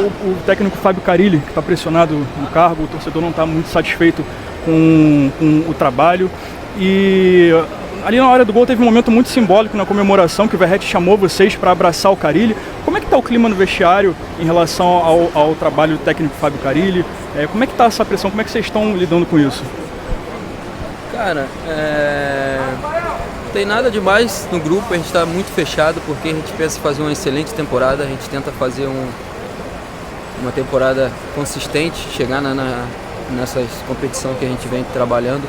o técnico Fábio Carille, que está pressionado no cargo, o torcedor não está muito satisfeito com o trabalho. E ali na hora do gol teve um momento muito simbólico na comemoração, que o Verratti chamou vocês para abraçar o Carille. Como é que está o clima no vestiário em relação ao trabalho do técnico Fábio Carille? Como é que está essa pressão? Como é que vocês estão lidando com isso? Cara, não tem nada demais no grupo, a gente está muito fechado porque a gente pensa em fazer uma excelente temporada, a gente tenta fazer uma temporada consistente, chegar nessa competição que a gente vem trabalhando.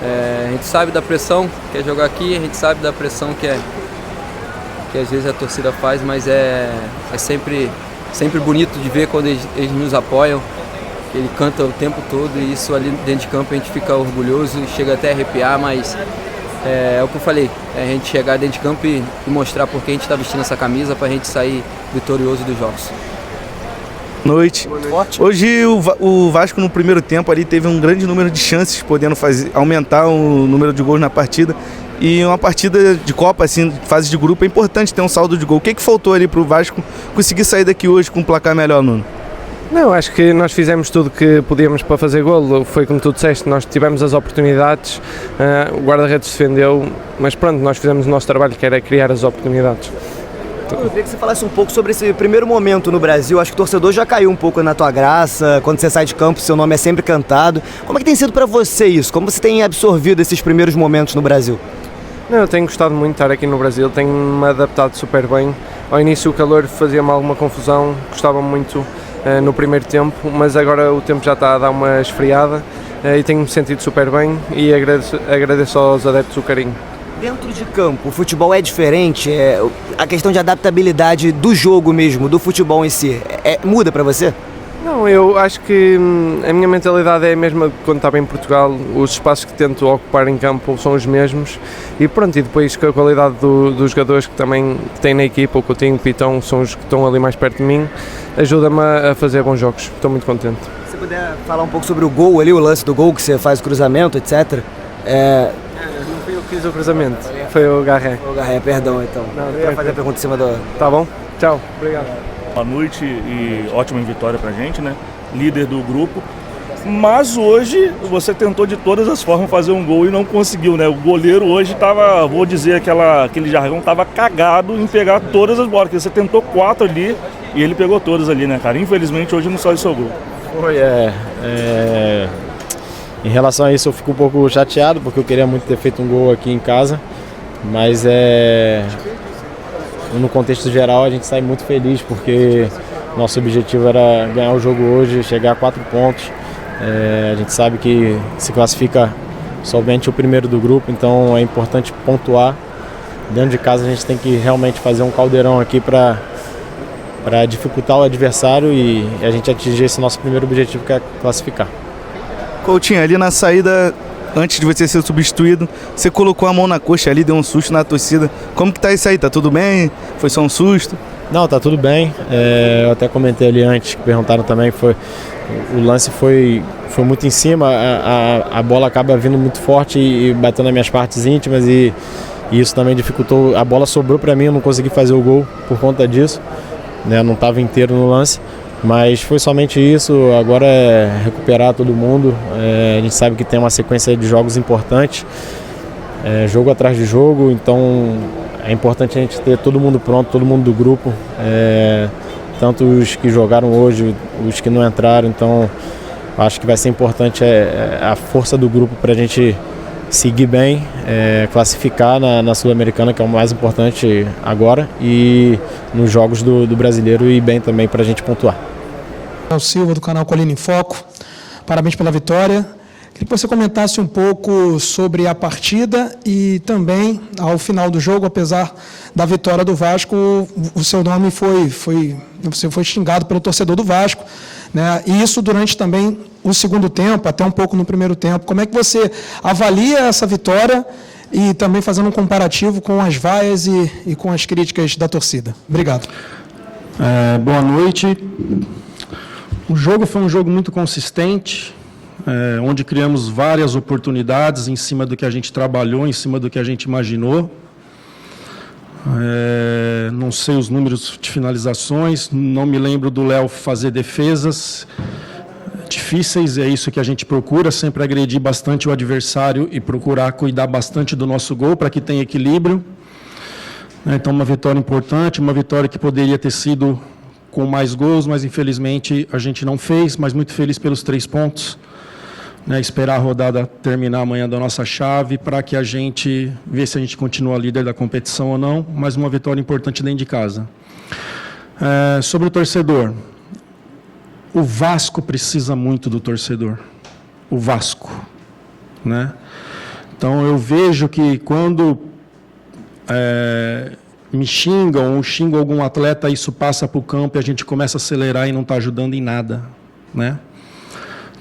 A gente sabe da pressão que é jogar aqui, a gente sabe da pressão que às vezes a torcida faz, mas é sempre bonito de ver quando eles nos apoiam. Ele canta o tempo todo e isso ali dentro de campo a gente fica orgulhoso, chega até a arrepiar, mas é o que eu falei, a gente chegar dentro de campo e mostrar por que a gente está vestindo essa camisa para a gente sair vitorioso dos jogos. Boa noite. Hoje o Vasco no primeiro tempo ali teve um grande número de chances, podendo aumentar o número de gols na partida. E uma partida de Copa, assim, fase de grupo, é importante ter um saldo de gol. O que faltou ali para o Vasco conseguir sair daqui hoje com um placar melhor, Nuno? Não, acho que nós fizemos tudo que podíamos para fazer golo, foi como tu disseste, nós tivemos as oportunidades, o guarda-redes defendeu, mas pronto, nós fizemos o nosso trabalho, que era criar as oportunidades. Eu queria que você falasse um pouco sobre esse primeiro momento no Brasil. Acho que o torcedor já caiu um pouco na tua graça, quando você sai de campo seu nome é sempre cantado. Como é que tem sido para você isso? Como você tem absorvido esses primeiros momentos no Brasil? Não, eu tenho gostado muito de estar aqui no Brasil, tenho-me adaptado super bem. Ao início o calor fazia-me alguma confusão, gostava muito no primeiro tempo, mas agora o tempo já está a dar uma esfriada e tenho-me sentido super bem e agradeço aos adeptos o carinho. Dentro de campo, o futebol é diferente? A questão de adaptabilidade do jogo mesmo, do futebol em si, muda para você? Não, eu acho que a minha mentalidade é a mesma quando estava em Portugal, os espaços que tento ocupar em campo são os mesmos e pronto, e depois com a qualidade dos jogadores que também têm na equipa, o Coutinho e o Pitão são os que estão ali mais perto de mim, ajuda-me a fazer bons jogos, estou muito contente. Se você puder falar um pouco sobre o gol ali, o lance do gol que você faz o cruzamento, etc. Não fui eu que fiz o cruzamento, foi o Garré. O Garré, perdão então. Não, eu ia fazer a pergunta em cima do... Tá bom? Tchau, obrigado. Boa noite e ótima vitória pra gente, né? Líder do grupo. Mas hoje você tentou de todas as formas fazer um gol e não conseguiu, né? O goleiro hoje tava, vou dizer, aquele jargão, tava cagado em pegar todas as bolas, porque você tentou 4 ali e ele pegou todas ali, né, cara? Infelizmente hoje não saiu o seu gol. Em relação a isso eu fico um pouco chateado, porque eu queria muito ter feito um gol aqui em casa, mas no contexto geral a gente sai muito feliz, porque nosso objetivo era ganhar o jogo hoje, chegar a 4 pontos. A gente sabe que se classifica somente o primeiro do grupo, então é importante pontuar. Dentro de casa a gente tem que realmente fazer um caldeirão aqui para dificultar o adversário e a gente atingir esse nosso primeiro objetivo, que é classificar. Coutinho, ali na saída, antes de você ser substituído, você colocou a mão na coxa ali, deu um susto na torcida. Como que tá isso aí? Tá tudo bem? Foi só um susto? Não, tá tudo bem. Eu até comentei ali antes, que perguntaram também, o lance foi muito em cima, a bola acaba vindo muito forte e batendo nas minhas partes íntimas e isso também dificultou. A bola sobrou para mim, eu não consegui fazer o gol por conta disso, né? Não estava inteiro no lance. Mas foi somente isso, agora é recuperar todo mundo. A gente sabe que tem uma sequência de jogos importantes, jogo atrás de jogo, então é importante a gente ter todo mundo pronto, todo mundo do grupo, tanto os que jogaram hoje, os que não entraram, então acho que vai ser importante a força do grupo para a gente seguir bem, classificar na Sul-Americana, que é o mais importante agora, e nos jogos do Brasileiro e bem também para a gente pontuar. O Silva, do canal Colina em Foco, parabéns pela vitória. Queria que você comentasse um pouco sobre a partida e também ao final do jogo, apesar da vitória do Vasco, o seu nome você foi xingado pelo torcedor do Vasco, né? E isso durante também o segundo tempo, até um pouco no primeiro tempo. Como é que você avalia essa vitória e também fazendo um comparativo com as vaias e com as críticas da torcida? Obrigado. Boa noite. O jogo foi um jogo muito consistente, onde criamos várias oportunidades em cima do que a gente trabalhou, em cima do que a gente imaginou. Não sei os números de finalizações, não me lembro do Léo fazer defesas difíceis, é isso que a gente procura, sempre agredir bastante o adversário e procurar cuidar bastante do nosso gol para que tenha equilíbrio. Então, uma vitória importante, uma vitória que poderia ter sido com mais gols, mas infelizmente a gente não fez, mas muito feliz pelos 3 pontos. Esperar a rodada terminar amanhã da nossa chave para que a gente vê se a gente continua líder da competição ou não, mas uma vitória importante dentro de casa. Sobre o torcedor, o Vasco precisa muito do torcedor, o Vasco, né? Então eu vejo que quando me xingam ou xingam algum atleta, isso passa para o campo e a gente começa a acelerar e não está ajudando em nada, né?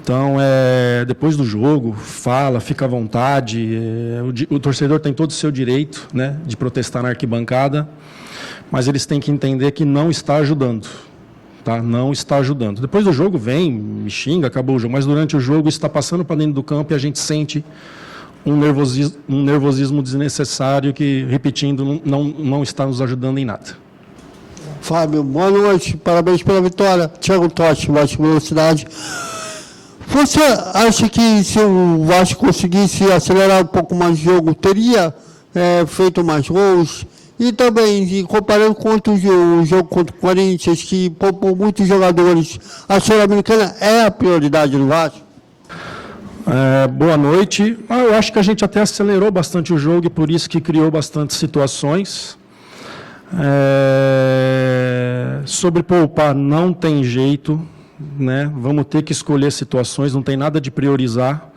Então, depois do jogo, fala, fica à vontade. O torcedor tem todo o seu direito, né, de protestar na arquibancada, mas eles têm que entender que não está ajudando. Tá? Não está ajudando. Depois do jogo, vem, me xinga, acabou o jogo, mas durante o jogo está passando para dentro do campo e a gente sente um nervosismo desnecessário que, repetindo, não está nos ajudando em nada. Fábio, boa noite, parabéns pela vitória. Thiago Totti, Vasco Velocidade. Você acha que se o Vasco conseguisse acelerar um pouco mais o jogo, teria feito mais gols? E também, comparando com o jogo contra o Corinthians, que poupou muitos jogadores, a Sul-Americana é a prioridade do Vasco? Boa noite. Eu acho que a gente até acelerou bastante o jogo e por isso que criou bastante situações. Sobre poupar, não tem jeito. Né? Vamos ter que escolher situações, não tem nada de priorizar,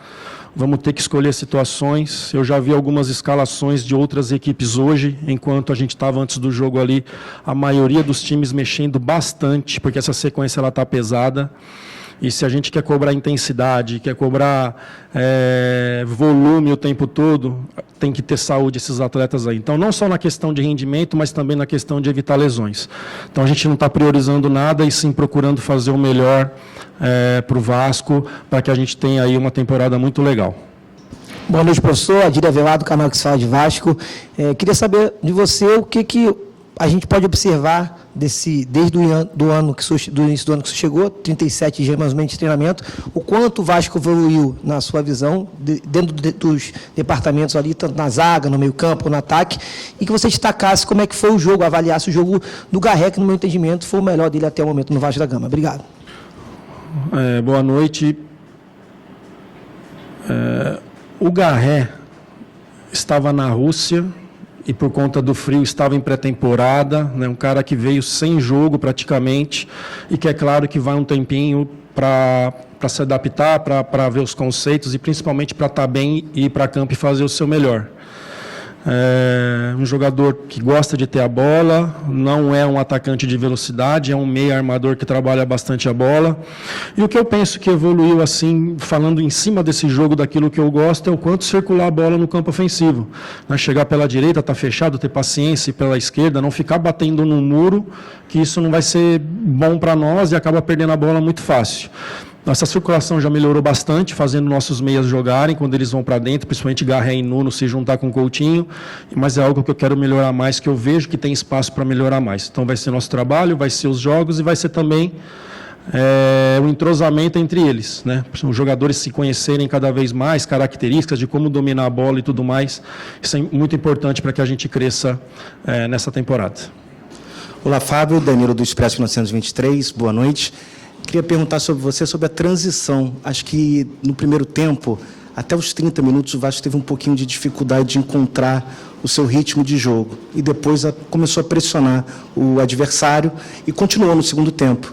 vamos ter que escolher situações. Eu já vi algumas escalações de outras equipes hoje, enquanto a gente estava antes do jogo ali, a maioria dos times mexendo bastante, porque essa sequência está pesada. E se a gente quer cobrar intensidade, quer cobrar volume o tempo todo, tem que ter saúde esses atletas aí. Então, não só na questão de rendimento, mas também na questão de evitar lesões. Então, a gente não está priorizando nada e sim procurando fazer o melhor para o Vasco, para que a gente tenha aí uma temporada muito legal. Boa noite, professor. Adília Velado, canal que fala de Vasco. Queria saber de você o que a gente pode observar desde do início do ano que você chegou, 37 dias mais ou menos de treinamento, o quanto o Vasco evoluiu na sua visão, dentro dos departamentos ali, tanto na zaga, no meio campo, no ataque, e que você destacasse como é que foi o jogo, avaliasse o jogo do Garré, que no meu entendimento foi o melhor dele até o momento no Vasco da Gama. Obrigado. Boa noite. O Garré estava na Rússia, e por conta do frio estava em pré-temporada, né, um cara que veio sem jogo praticamente, e que é claro que vai um tempinho para se adaptar, para ver os conceitos e principalmente para estar bem e ir para campo e fazer o seu melhor. Um jogador que gosta de ter a bola, não é um atacante de velocidade, é um meia armador que trabalha bastante a bola. E o que eu penso que evoluiu, assim, falando em cima desse jogo, daquilo que eu gosto, é o quanto circular a bola no campo ofensivo. Chegar pela direita, estar fechado, ter paciência, e pela esquerda, não ficar batendo no muro, que isso não vai ser bom para nós e acaba perdendo a bola muito fácil. Nossa circulação já melhorou bastante, fazendo nossos meias jogarem quando eles vão para dentro, principalmente Garré e Nuno se juntar com o Coutinho, mas é algo que eu quero melhorar mais, que eu vejo que tem espaço para melhorar mais. Então vai ser nosso trabalho, vai ser os jogos e vai ser também o entrosamento entre eles, né? Os jogadores se conhecerem cada vez mais, características de como dominar a bola e tudo mais. Isso é muito importante para que a gente cresça nessa temporada. Olá, Fábio, Danilo do Expresso 1923, boa noite. Queria perguntar sobre você, sobre a transição. Acho que no primeiro tempo, até os 30 minutos, o Vasco teve um pouquinho de dificuldade de encontrar o seu ritmo de jogo. E depois começou a pressionar o adversário e continuou no segundo tempo.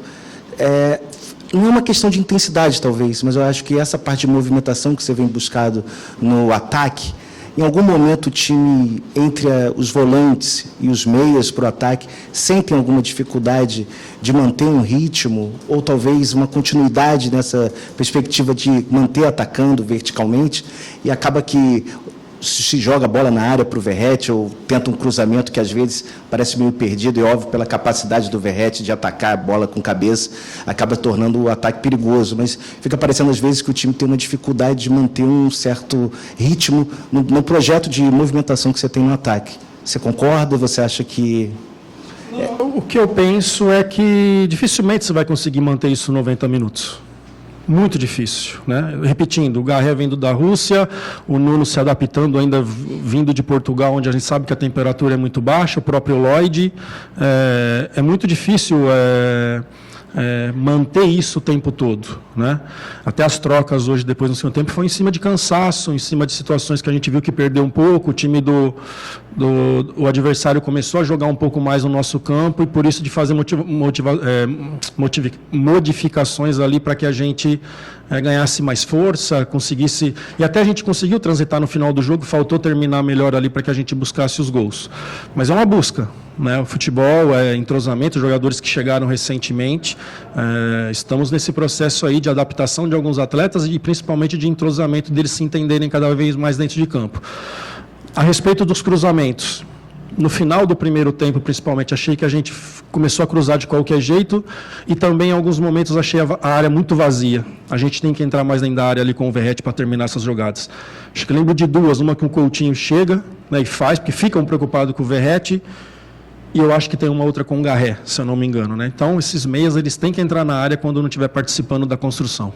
Não é uma questão de intensidade, talvez, mas eu acho que essa parte de movimentação que você vem buscado no ataque, em algum momento o time, entre os volantes e os meias para o ataque, sentem alguma dificuldade de manter um ritmo ou talvez uma continuidade nessa perspectiva de manter atacando verticalmente e acaba que se joga a bola na área para o Verratti ou tenta um cruzamento que às vezes parece meio perdido e óbvio pela capacidade do Verratti de atacar a bola com cabeça, acaba tornando o ataque perigoso, mas fica parecendo às vezes que o time tem uma dificuldade de manter um certo ritmo no projeto de movimentação que você tem no ataque. Você concorda? Você acha que... O que eu penso é que dificilmente você vai conseguir manter isso 90 minutos. Muito difícil, né? Repetindo, o Garré vindo da Rússia, o Nuno se adaptando ainda vindo de Portugal, onde a gente sabe que a temperatura é muito baixa, o próprio Lloyd. É muito difícil manter isso o tempo todo, né? Até as trocas hoje, depois no segundo tempo, foi em cima de cansaço, em cima de situações que a gente viu que perdeu um pouco, o time o adversário começou a jogar um pouco mais no nosso campo e por isso de fazer modificações ali para que a gente ganhasse mais força, conseguisse... E até a gente conseguiu transitar no final do jogo, faltou terminar melhor ali para que a gente buscasse os gols. Mas é uma busca, né? O futebol é entrosamento, jogadores que chegaram recentemente. Estamos nesse processo aí de adaptação de alguns atletas e principalmente de entrosamento deles se entenderem cada vez mais dentro de campo. A respeito dos cruzamentos, no final do primeiro tempo, principalmente, achei que a gente começou a cruzar de qualquer jeito e também, em alguns momentos, achei a área muito vazia. A gente tem que entrar mais dentro da área ali com o Verratti para terminar essas jogadas. Acho que lembro de duas, uma que o Coutinho chega, né, e faz, porque ficam preocupados com o Verratti, e eu acho que tem uma outra com o Garré, se eu não me engano, né? Então, esses meias, eles têm que entrar na área quando não estiver participando da construção.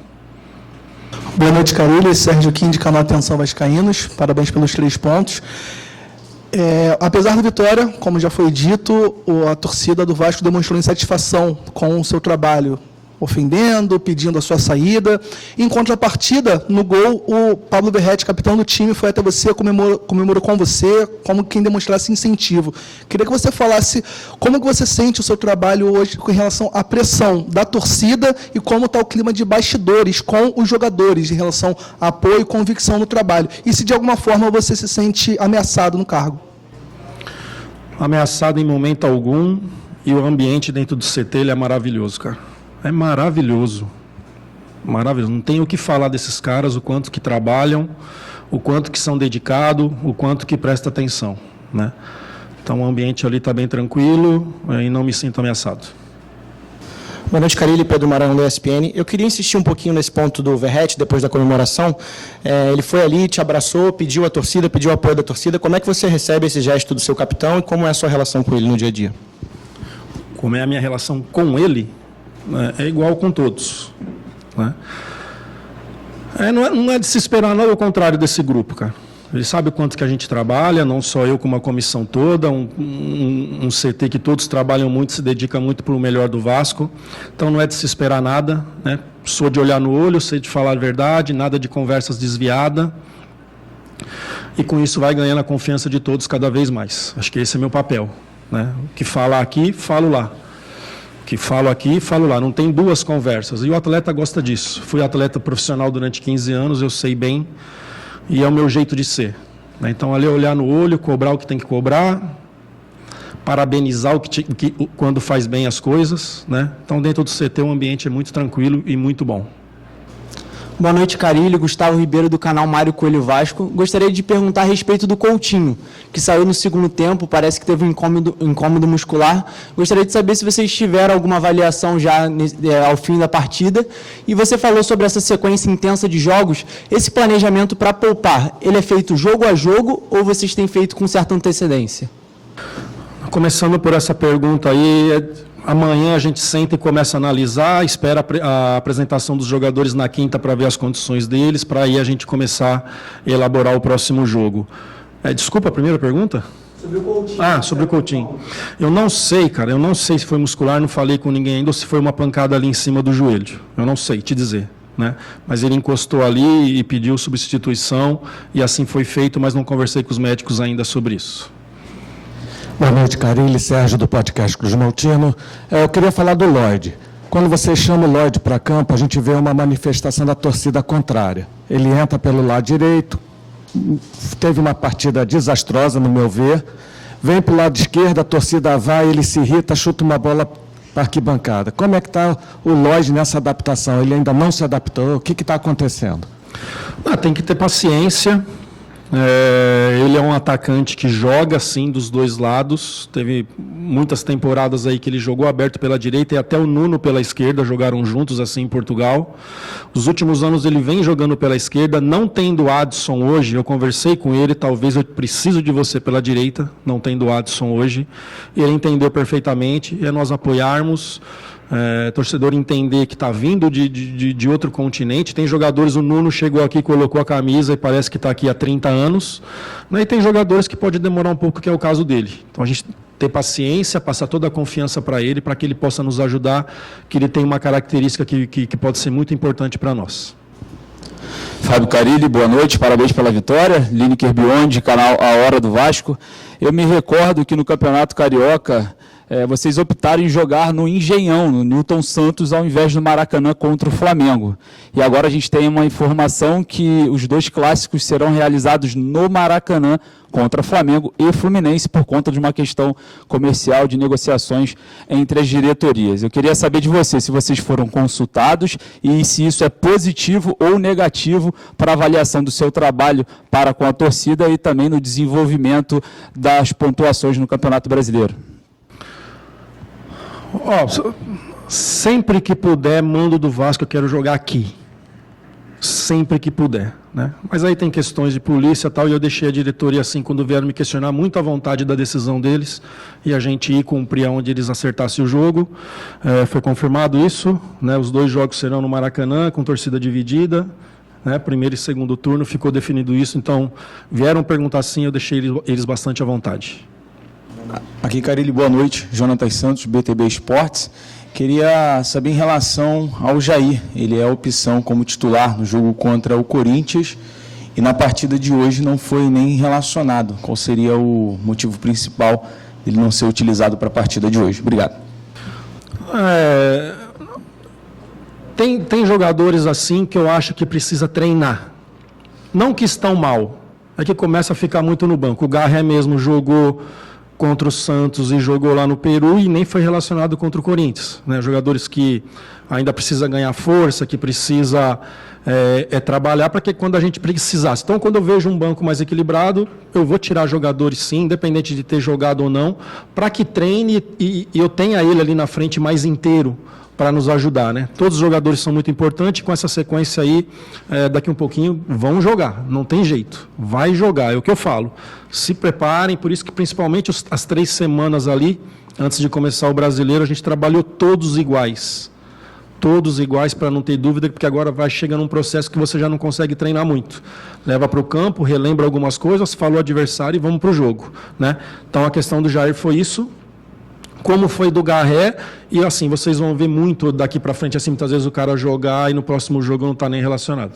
Boa noite, Carilli. Sérgio Kim, de canal Atenção Vascaínos. Parabéns pelos 3 pontos. Apesar da vitória, como já foi dito, a torcida do Vasco demonstrou insatisfação com o seu trabalho, ofendendo, pedindo a sua saída. Em contrapartida, no gol, o Pablo Verratti, capitão do time, foi até você, comemorou com você, como quem demonstrasse incentivo. Queria que você falasse como que você sente o seu trabalho hoje com relação à pressão da torcida e como está o clima de bastidores com os jogadores em relação a apoio e convicção no trabalho. E se de alguma forma você se sente ameaçado no cargo. Ameaçado em momento algum, e o ambiente dentro do CT ele é maravilhoso, cara. É maravilhoso, maravilhoso. Não tem o que falar desses caras, o quanto que trabalham, o quanto que são dedicados, o quanto que presta atenção, né? Então o ambiente ali está bem tranquilo e não me sinto ameaçado. Boa noite, Carilli, Pedro Maranhão, do ESPN. Eu queria insistir um pouquinho nesse ponto do Verratti, depois da comemoração. Ele foi ali, te abraçou, pediu a torcida, pediu o apoio da torcida. Como é que você recebe esse gesto do seu capitão e como é a sua relação com ele no dia a dia? Como é a minha relação com ele? É igual com todos, né? Não é de se esperar, não, é o contrário desse grupo, cara. Ele sabe o quanto que a gente trabalha, não só eu, como a comissão toda, um CT que todos trabalham muito, se dedica muito para o melhor do Vasco. Então não é de se esperar nada, né? Sou de olhar no olho, sei de falar a verdade, nada de conversas desviadas. E com isso vai ganhando a confiança de todos cada vez mais. Acho que esse é meu papel, né? O que fala aqui, falo lá. Que falo aqui, falo lá, não tem duas conversas. E o atleta gosta disso. Fui atleta profissional durante 15 anos, eu sei bem, e é o meu jeito de ser, né? Então, ali olhar no olho, cobrar o que tem que cobrar, parabenizar quando faz bem as coisas, né? Então, dentro do CT, o ambiente é muito tranquilo e muito bom. Boa noite, Carilli. Gustavo Ribeiro, do canal Mário Coelho Vasco. Gostaria de perguntar a respeito do Coutinho, que saiu no segundo tempo, parece que teve um incômodo muscular. Gostaria de saber se vocês tiveram alguma avaliação já ao fim da partida. E você falou sobre essa sequência intensa de jogos. Esse planejamento para poupar, ele é feito jogo a jogo ou vocês têm feito com certa antecedência? Começando por essa pergunta aí, amanhã a gente senta e começa a analisar, espera a apresentação dos jogadores na quinta para ver as condições deles, para aí a gente começar a elaborar o próximo jogo. Desculpa, a primeira pergunta? Sobre o Coutinho. Sobre o Coutinho. Eu não sei, cara, eu não sei se foi muscular, não falei com ninguém ainda, ou se foi uma pancada ali em cima do joelho. Eu não sei te dizer, né? Mas ele encostou ali e pediu substituição, e assim foi feito, mas não conversei com os médicos ainda sobre isso. Boa noite, Carilli, Sérgio, do podcast Cruz Maltino. Eu queria falar do Lloyd. Quando você chama o Lloyd para campo, a gente vê uma manifestação da torcida contrária. Ele entra pelo lado direito, teve uma partida desastrosa, no meu ver. Vem para o lado esquerdo, a torcida vai, ele se irrita, chuta uma bola para a arquibancada. Como é que está o Lloyd nessa adaptação? Ele ainda não se adaptou? O que está acontecendo? Tem que ter paciência. Ele é um atacante que joga, sim, dos dois lados. Teve muitas temporadas aí que ele jogou aberto pela direita e até o Nuno pela esquerda, jogaram juntos assim em Portugal. Os últimos anos ele vem jogando pela esquerda, não tendo Adson hoje. Eu conversei com ele, talvez eu preciso de você pela direita, não tendo Adson hoje. Ele entendeu perfeitamente, é nós apoiarmos. Torcedor entender que está vindo de outro continente. Tem jogadores, o Nuno chegou aqui, colocou a camisa e parece que está aqui há 30 anos. Né? E tem jogadores que pode demorar um pouco, que é o caso dele. Então a gente ter paciência, passar toda a confiança para ele, para que ele possa nos ajudar, que ele tem uma característica que pode ser muito importante para nós. Fábio Carilli, boa noite, parabéns pela vitória. Lineker Biondi, canal A Hora do Vasco. Eu me recordo que no Campeonato Carioca, vocês optaram em jogar no Engenhão, no Newton Santos, ao invés do Maracanã contra o Flamengo. E agora a gente tem uma informação que os 2 clássicos serão realizados no Maracanã contra Flamengo e Fluminense por conta de uma questão comercial de negociações entre as diretorias. Eu queria saber de vocês se vocês foram consultados e se isso é positivo ou negativo para a avaliação do seu trabalho para com a torcida e também no desenvolvimento das pontuações no Campeonato Brasileiro. Sempre que puder, mando do Vasco, eu quero jogar aqui. Sempre que puder. Né? Mas aí tem questões de polícia e tal, e eu deixei a diretoria assim, quando vieram me questionar, muito à vontade da decisão deles, e a gente ir cumprir onde eles acertassem o jogo. Foi confirmado isso, né? Os 2 jogos serão no Maracanã, com torcida dividida. Né? Primeiro e segundo turno, ficou definido isso, então vieram perguntar assim, eu deixei eles bastante à vontade. Aqui, Carilli, boa noite. Jonatas Santos, BTB Esportes. Queria saber em relação ao Jair. Ele é a opção como titular no jogo contra o Corinthians e na partida de hoje não foi nem relacionado. Qual seria o motivo principal dele não ser utilizado para a partida de hoje? Obrigado. Tem jogadores assim que eu acho que precisa treinar. Não que estão mal, é que começa a ficar muito no banco. O Garré mesmo jogou contra o Santos e jogou lá no Peru e nem foi relacionado contra o Corinthians. Né? Jogadores que ainda precisa ganhar força, que precisa trabalhar para que quando a gente precisasse. Então, quando eu vejo um banco mais equilibrado, eu vou tirar jogadores sim, independente de ter jogado ou não, para que treine e eu tenha ele ali na frente mais inteiro para nos ajudar, né? Todos os jogadores são muito importantes, com essa sequência aí, daqui um pouquinho vão jogar, não tem jeito, vai jogar, é o que eu falo. Se preparem, por isso que principalmente as 3 semanas ali, antes de começar o Brasileiro, a gente trabalhou todos iguais para não ter dúvida, porque agora vai chegando um processo que você já não consegue treinar muito. Leva para o campo, relembra algumas coisas, fala o adversário e vamos para o jogo, né? Então a questão do Jair foi isso, como foi do Garré, e assim, vocês vão ver muito daqui para frente, assim, muitas vezes o cara jogar e no próximo jogo não está nem relacionado.